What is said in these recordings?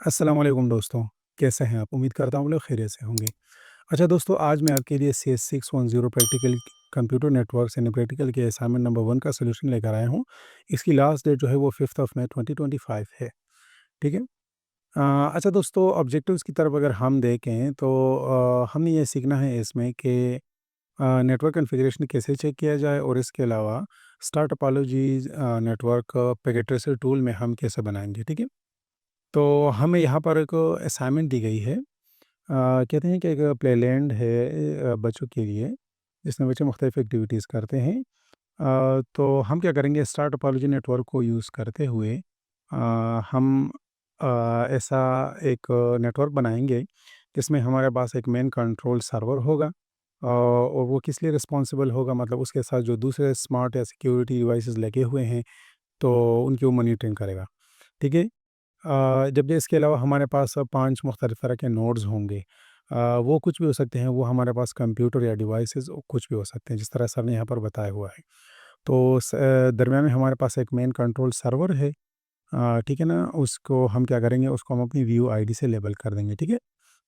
अस्सलाम वालेकुम दोस्तों, कैसे हैं आप? उम्मीद करता हूँ आप लोग खैरियत से होंगे। अच्छा दोस्तों, आज मैं आपके लिए CS 610 practical computer networks and practical के असाइनमेंट नंबर 1 का सॉल्यूशन लेकर आया हूँ। इसकी लास्ट डेट जो है वो 5th ऑफ मई 2025 है, ठीक है? अच्छा दोस्तों, ऑब्जेक्टिव्स की तरफ अगर हम देखें तो हमें ये सीखना है इसमें कि नेटवर्क कॉन्फ़िगरेशन कैसे चेक किया जाए और इसके अलावा star topologies network packet tracer tool में हम कैसे बनाएँगे, ठीक है? तो हमें यहाँ पर एक असाइनमेंट दी गई है। कहते हैं कि एक प्लेलैंड है बच्चों के लिए, जिसमें बच्चे मुख्तलिफ एक्टिविटीज़ करते हैं। तो हम क्या करेंगे, स्टार टोपोलॉजी नेटवर्क को यूज़ करते हुए हम ऐसा एक नेटवर्क बनाएंगे जिसमें हमारे पास एक मेन कंट्रोल सर्वर होगा। और वो किस लिए रिस्पॉन्सिबल होगा, मतलब उसके साथ जो दूसरे स्मार्ट या सिक्योरिटी डिवाइसेस लगे हुए हैं, तो उनकी वो मॉनिटरिंग करेगा, ठीक है? जब इसके अलावा हमारे पास 5 मुख्तलिफ तरह के नोड्स होंगे। वो कुछ भी हो सकते हैं, वो हमारे पास कंप्यूटर या डिवाइसेस कुछ भी हो सकते हैं, जिस तरह सर ने यहाँ पर बताया हुआ है। तो दरमियान में हमारे पास एक मेन कंट्रोल सर्वर है, ठीक है ना? उसको हम क्या करेंगे, उसको हम अपनी व्यू आईडी से लेबल कर देंगे, ठीक है?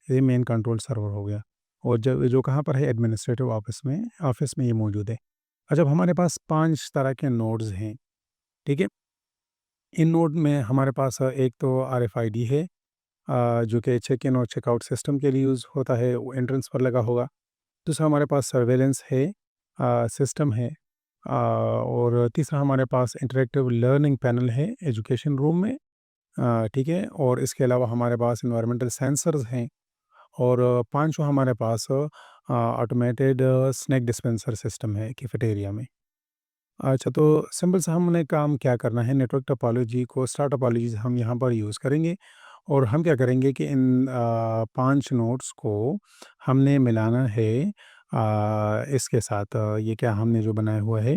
ये मेन कंट्रोल सर्वर हो गया। और जब जो कहाँ पर है, एडमिनिस्ट्रेटिव ऑफिस में ये मौजूद है। जब हमारे पास 5 तरह के नोड्स हैं, ठीक है? इन नोड में हमारे पास एक तो RFID है, जो कि चेक इन और चेकआउट सिस्टम के लिए यूज़ होता है, वो एंट्रेंस पर लगा होगा। दूसरा हमारे पास सर्वेलेंस है, सिस्टम है, और तीसरा हमारे पास इंटरैक्टिव लर्निंग पैनल है एजुकेशन रूम में, ठीक है? और इसके अलावा हमारे पास एनवायरमेंटल सेंसर्स हैं, और पांचवा हमारे पास ऑटोमेटेड स्नैक डिस्पेंसर सिस्टम है कैफेटेरिया में। अच्छा, तो सिंपल सा हमने काम क्या करना है, नेटवर्क टोपोलॉजी को स्टार टोपोलॉजीज़ हम यहाँ पर यूज़ करेंगे। और हम क्या करेंगे कि इन 5 नोड्स को हमने मिलाना है इसके साथ, ये क्या हमने जो बनाया हुआ है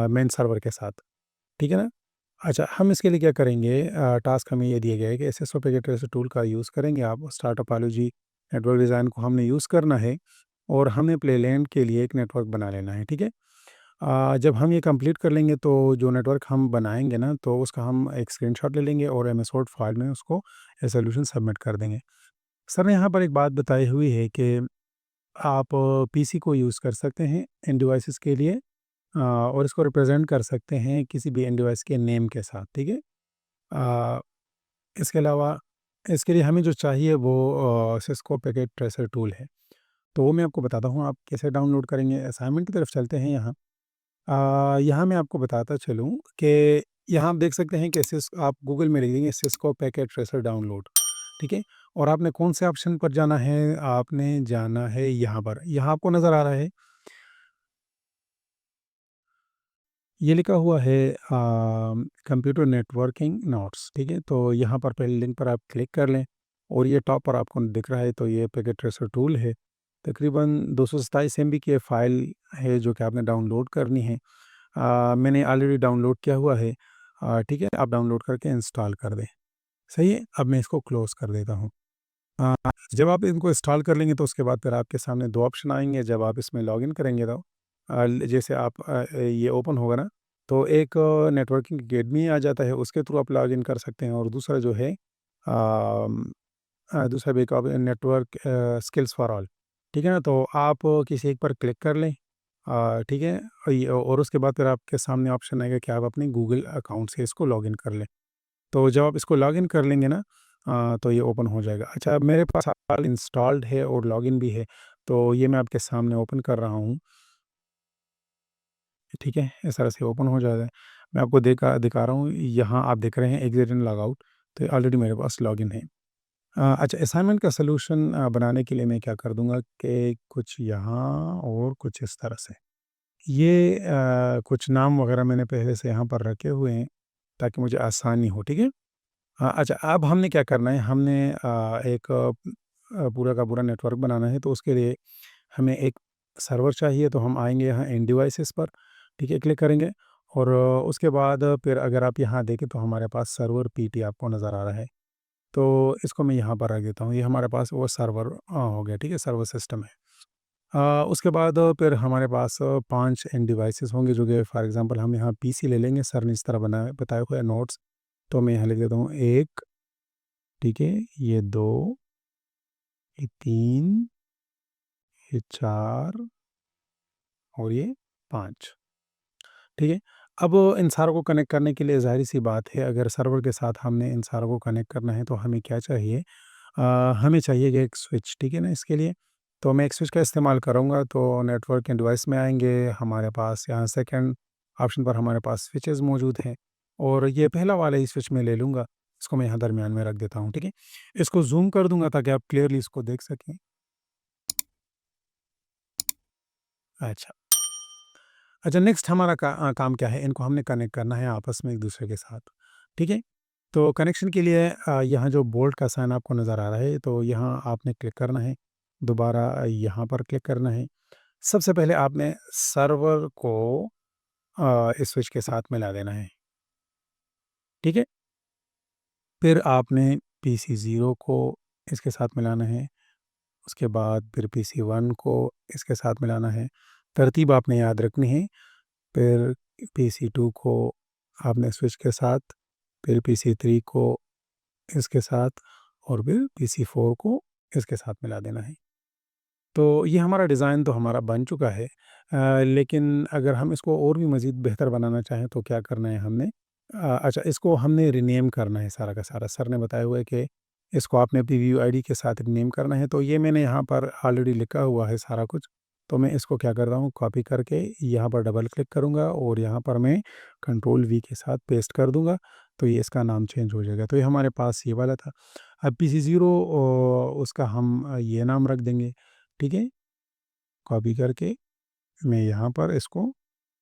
मेन सर्वर के साथ, ठीक है ना? अच्छा, हम इसके लिए क्या करेंगे, टास्क हमें ये दिया गया है कि एसएसओ पैकेट ट्रेसर टूल का यूज़ करेंगे आप। स्टार टोपोलॉजी नेटवर्क डिज़ाइन को हमने यूज़ करना है, और हमने प्लेलैंड के लिए एक नेटवर्क बना लेना है, ठीक है? जब हम ये कंप्लीट कर लेंगे तो जो नेटवर्क हम बनाएँगे ना, तो उसका हम एक स्क्रीनशॉट ले लेंगे और एमएस वर्ड फाइल में उसको सॉल्यूशन सबमिट कर देंगे। सर ने यहाँ पर एक बात बताई हुई है कि आप पीसी को यूज़ कर सकते हैं इन डिवाइसेस के लिए, और इसको रिप्रेज़ेंट कर सकते हैं किसी भी एंड डिवाइस के नेम के साथ, ठीक है? अ, इसके अलावा इसके लिए हमें जो चाहिए वो सिस्को पैकेट ट्रेसर टूल है। तो वो मैं आपको बताता हूँ आप कैसे डाउनलोड करेंगे। असाइनमेंट की तरफ चलते हैं यहाँ। यहाँ मैं आपको बताता चलूँ कि यहाँ आप देख सकते हैं कि आप गूगल में लिखेंगे सिस्को पैकेट ट्रेसर डाउनलोड, ठीक है? और आपने कौन से ऑप्शन पर जाना है, आपने जाना है यहाँ पर। यहाँ आपको नज़र आ रहा है, ये लिखा हुआ है कंप्यूटर नेटवर्किंग नोट्स, ठीक है? तो यहाँ पर पहले लिंक पर आप क्लिक कर लें, और ये टॉप पर आपको दिख रहा है, तो ये पैकेट ट्रेसर टूल है। तकरीबन 227 एमबी की ये फ़ाइल है जो कि आपने डाउनलोड करनी है। मैंने ऑलरेडी डाउनलोड किया हुआ है, ठीक है? आप डाउनलोड करके इंस्टॉल कर दें, सही है? अब मैं इसको क्लोज़ कर देता हूँ। जब आप इनको इंस्टॉल कर लेंगे तो उसके बाद फिर आपके सामने 2 ऑप्शन आएँगे। जब आप इसमें लॉगिन करेंगे तो जैसे आप ये ओपन होगा ना, तो एक नेटवर्किंग अकेडमी आ जाता है, उसके थ्रू आप लॉगिन कर सकते हैं, और दूसरा जो है दूसरा भी एक नेटवर्क स्किल्स फॉर ऑल, ठीक है ना? तो आप किसी एक पर क्लिक कर लें, ठीक है? और उसके बाद फिर आपके सामने ऑप्शन आएगा कि आप अपने गूगल अकाउंट से इसको लॉगिन कर लें। तो जब आप इसको लॉगिन कर लेंगे ना, तो ये ओपन हो जाएगा। अच्छा, अब मेरे पास हाल इंस्टॉल्ड है और लॉगिन भी है, तो ये मैं आपके सामने ओपन कर रहा हूँ, ठीक है? इस तरह से ओपन हो जाएगा। मैं आपको दिखा रहा हूँ, यहाँ आप देख रहे हैं एग्ज़िट एंड लॉग आउट, तो ऑलरेडी मेरे पास लॉगिन है। अच्छा, असाइनमेंट का सॉल्यूशन बनाने के लिए मैं क्या कर दूँगा कि कुछ यहाँ और कुछ इस तरह से। ये कुछ नाम वग़ैरह मैंने पहले से यहाँ पर रखे हुए हैं, ताकि मुझे आसानी हो, ठीक है? अच्छा, अब हमने क्या करना है, हमने एक पूरा का पूरा नेटवर्क बनाना है, तो उसके लिए हमें एक सर्वर चाहिए। तो हम आएँगे यहाँ इन डिवाइसेज़ पर, ठीक है? क्लिक करेंगे, और उसके बाद फिर अगर आप यहाँ देखें तो हमारे पास सर्वर पीटी आपको नज़र आ रहा है। तो इसको मैं यहाँ पर रख देता हूँ, ये हमारे पास वो सर्वर हो गया, ठीक है? सर्वर सिस्टम है। उसके बाद फिर हमारे पास 5 एंड डिवाइसेज़ होंगे, जो कि फॉर एग्ज़ाम्पल हम यहाँ पीसी ले लेंगे, सर ने इस तरह बताया हुआ है नोट्स, तो मैं यहाँ लिख देता हूँ 1, ठीक है, ये 2, ये 3, ये 4 और ये 5। ठीक है। अब इन सारों को कनेक्ट करने के लिए ज़ाहिर-सी बात है, अगर सर्वर के साथ हमने इन सारों को कनेक्ट करना है तो हमें क्या चाहिए? हमें चाहिए कि एक स्विच, ठीक है ना, इसके लिए। तो मैं एक स्विच का इस्तेमाल करूँगा, तो नेटवर्क एंड डिवाइस में आएँगे, हमारे पास यहाँ सेकंड ऑप्शन पर हमारे पास स्विचेज़ मौजूद हैं और ये पहला वाला ही स्विच मैं ले लूँगा। इसको मैं यहाँ दरमियान में रख देता हूँ, ठीक है। इसको ज़ूम कर दूँगा ताकि आप क्लियरली इसको देख सकें। अच्छा। अच्छा, नेक्स्ट हमारा काम क्या है? इनको हमने कनेक्ट करना है आपस में एक-दूसरे के साथ, ठीक है? तो कनेक्शन के लिए यहाँ जो बोल्ट का साइन आपको नज़र आ रहा है, तो यहाँ आपने क्लिक करना है, दोबारा यहाँ पर क्लिक करना है। सबसे पहले आपने सर्वर को इस स्विच के साथ मिला देना है, ठीक है? फिर आपने पीसी 0 को इसके साथ मिलाना है, उसके बाद फिर पीसी 1 को इसके साथ मिलाना है। तरतीब आपने याद रखनी है, फिर पीसी 2 को आपने स्विच के साथ, फिर पीसी 3 को इसके साथ और फिर पीसी 4 को इसके साथ मिला देना है। तो ये हमारा डिज़ाइन तो हमारा बन चुका है, लेकिन अगर हम इसको और भी मज़ीद बेहतर बनाना चाहें तो क्या करना है हमने? अच्छा, इसको हमने रीनेम करना है सारा का सारा। सर ने बताया हुआ है कि इसको आपने अपनी व्यू आईडी के साथ रीनेम करना है, तो ये मैंने यहाँ पर ऑलरेडी लिखा हुआ है सारा कुछ। तो मैं इसको क्या कर रहा हूँ, कॉपी करके यहाँ पर डबल क्लिक करूँगा और यहाँ पर मैं कंट्रोल वी के साथ पेस्ट कर दूँगा, तो ये इसका नाम चेंज हो जाएगा। तो ये हमारे पास ये वाला था। अब पीसी 0 उसका हम ये नाम रख देंगे, ठीक है? कॉपी करके मैं यहाँ पर इसको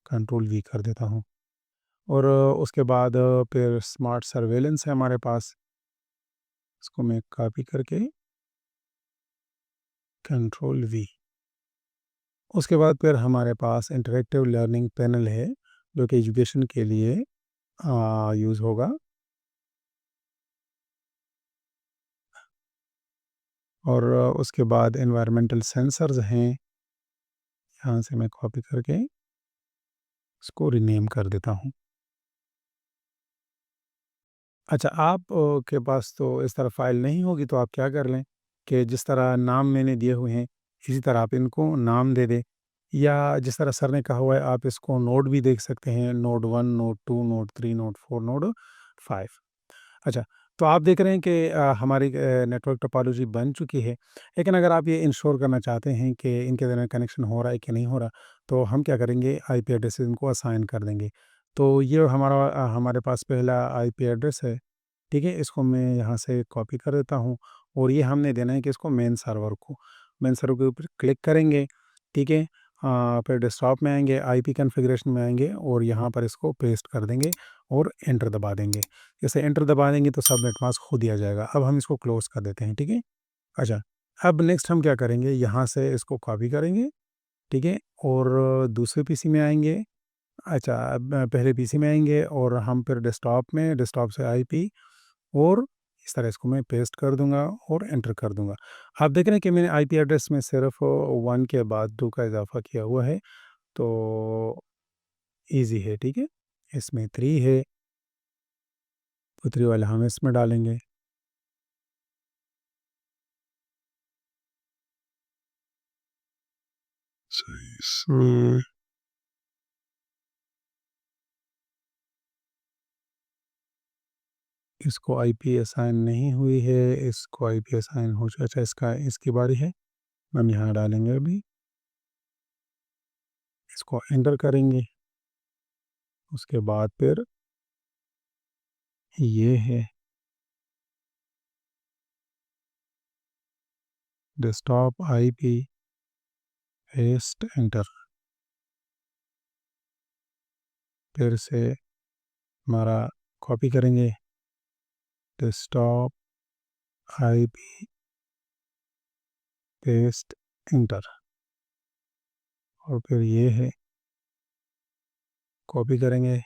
कंट्रोल वी कर देता हूँ और उसके बाद फिर स्मार्ट सर्वेलेंस है हमारे पास, इसको मैं कॉपी करके कंट्रोल वी। उसके बाद फिर हमारे पास इंटरैक्टिव लर्निंग पैनल है, जो कि एजुकेशन के लिए यूज़ होगा और उसके बाद एनवायरमेंटल सेंसर्स हैं, यहाँ से मैं कॉपी करके इसको रीनेम कर देता हूँ। अच्छा, आप के पास तो इस तरह फ़ाइल नहीं होगी, तो आप क्या कर लें कि जिस तरह नाम मैंने दिए हुए हैं, इसी तरह आप इनको नाम दे दें या जिस तरह सर ने कहा हुआ है, आप इसको नोड भी देख सकते हैं, node 1, node 2, node 3, node 4, node 5। अच्छा, तो आप देख रहे हैं कि हमारी नेटवर्क टोपोलॉजी बन चुकी है, लेकिन अगर आप ये इंश्योर करना चाहते हैं कि इनके दरमियान कनेक्शन हो रहा है कि नहीं हो रहा, तो हम क्या करेंगे, आईपी एड्रेस इनको असाइन कर देंगे। तो ये हमारे पास पहला आईपी एड्रेस है, ठीक है? इसको मैं यहाँ से कॉपी कर देता हूँ और ये हमने देना है कि इसको मेन सर्वर को। मेन सर्वर के ऊपर क्लिक करेंगे, ठीक है? फिर डेस्कटॉप में आएँगे, आईपी कॉन्फ़िगरेशन में आएँगे और यहाँ पर इसको पेस्ट कर देंगे और एंटर दबा देंगे। जैसे एंटर दबा देंगे तो सबनेट मास्क खुद ही आ जाएगा। अब हम इसको क्लोज़ कर देते हैं, ठीक है? अच्छा, अब नेक्स्ट हम क्या करेंगे, यहाँ से इसको कॉपी करेंगे, ठीक है? और दूसरे पीसी में आएँगे। अच्छा, अब पहले पीसी में आएँगे और हम फिर डेस्कटॉप में, डेस्कटॉप से आईपी और इस तरह इसको मैं पेस्ट कर दूँगा और एंटर कर दूँगा। आप देख रहे हैं कि मैंने आईपी एड्रेस में सिर्फ़ 1 के बाद 2 का इज़ाफ़ा किया हुआ है, तो ईज़ी है, ठीक है? इसमें 3 है, तो 3 वाला हम इसमें डालेंगे। सही इसमें इसको आईपी असाइन नहीं हुई है, इसको आईपी असाइन हो चुका। अच्छा, इसकी बारी है, हम यहाँ डालेंगे अभी, इसको एंटर करेंगे, उसके बाद फिर ये है डेस्कटॉप आईपी पेस्ट एंटर, फिर से हमारा कॉपी करेंगे डेस्कटॉप आईपी पेस्ट एंटर और फिर ये है कॉपी करेंगे,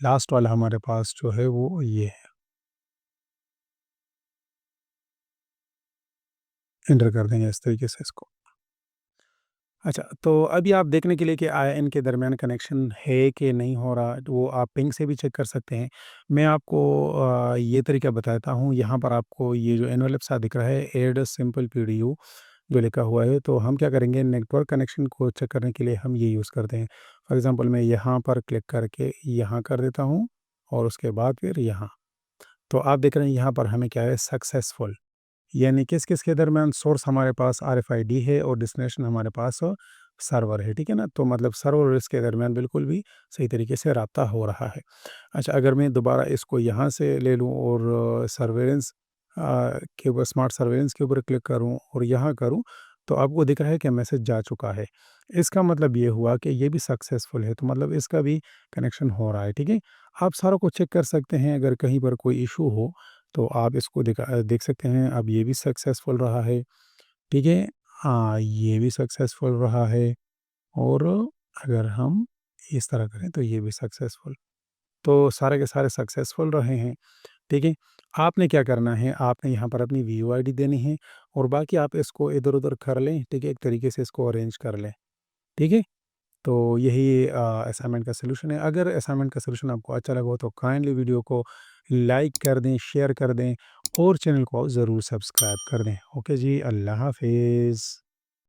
लास्ट वाला हमारे पास जो है वो ये है, एंटर कर देंगे इस तरीके से इसको। अच्छा, तो अभी आप देखने के लिए कि इनके दरमियान कनेक्शन है कि नहीं हो रहा, तो वो आप पिंग से भी चेक कर सकते हैं। मैं आपको ये तरीका बताता हूँ, यहाँ पर आपको ये जो एनवेलप सा दिख रहा है, ऐड सिंपल पीडीयू जो लिखा हुआ है, तो हम क्या करेंगे, नेटवर्क कनेक्शन को चेक करने के लिए हम ये यूज़ करते हैं। फॉर एग्ज़ाम्पल मैं यहाँ पर क्लिक करके यहाँ कर देता हूँ और उसके बाद फिर यहाँ। तो आप देख रहे हैं यहाँ पर हमें क्या है, सक्सेसफुल। यानी किस-किस के दरमियान सोर्स हमारे पास आरएफआईडी है और डेस्टिनेशन हमारे पास सर्वर है, ठीक है ना? तो मतलब सर्वर और इसके दरमियान बिल्कुल भी सही तरीके से राब्ता हो रहा है। अच्छा, अगर मैं दोबारा इसको यहाँ से ले लूँ और सर्वेलेंस के ऊपर, स्मार्ट सर्वेलेंस के ऊपर क्लिक करूँ और यहाँ करूँ, तो आपको दिख रहा है कि मैसेज जा चुका है। इसका मतलब ये हुआ कि ये भी सक्सेसफुल है, तो मतलब इसका भी कनेक्शन हो रहा है, ठीक है? आप सारों को चेक कर सकते हैं, अगर कहीं पर कोई इश्यू हो तो आप इसको देख सकते हैं। अब ये भी सक्सेसफुल रहा है, ठीक है? हाँ, ये भी सक्सेसफुल रहा है और अगर हम इस तरह करें तो ये भी सक्सेसफुल। तो सारे के सारे सक्सेसफुल रहे हैं, ठीक है? आपने क्या करना है, आपने यहाँ पर अपनी वीयूआईडी देनी है और बाकी आप इसको इधर-उधर कर लें, ठीक है? एक तरीके से इसको अरेंज कर लें, ठीक है? तो यही असाइनमेंट का सॉल्यूशन है। अगर असाइनमेंट का सॉल्यूशन आपको अच्छा लगा हो तो काइंडली वीडियो को लाइक कर दें, शेयर कर दें और चैनल को ज़रूर सब्सक्राइब कर दें। ओके जी, अल्लाह हाफ़िज़।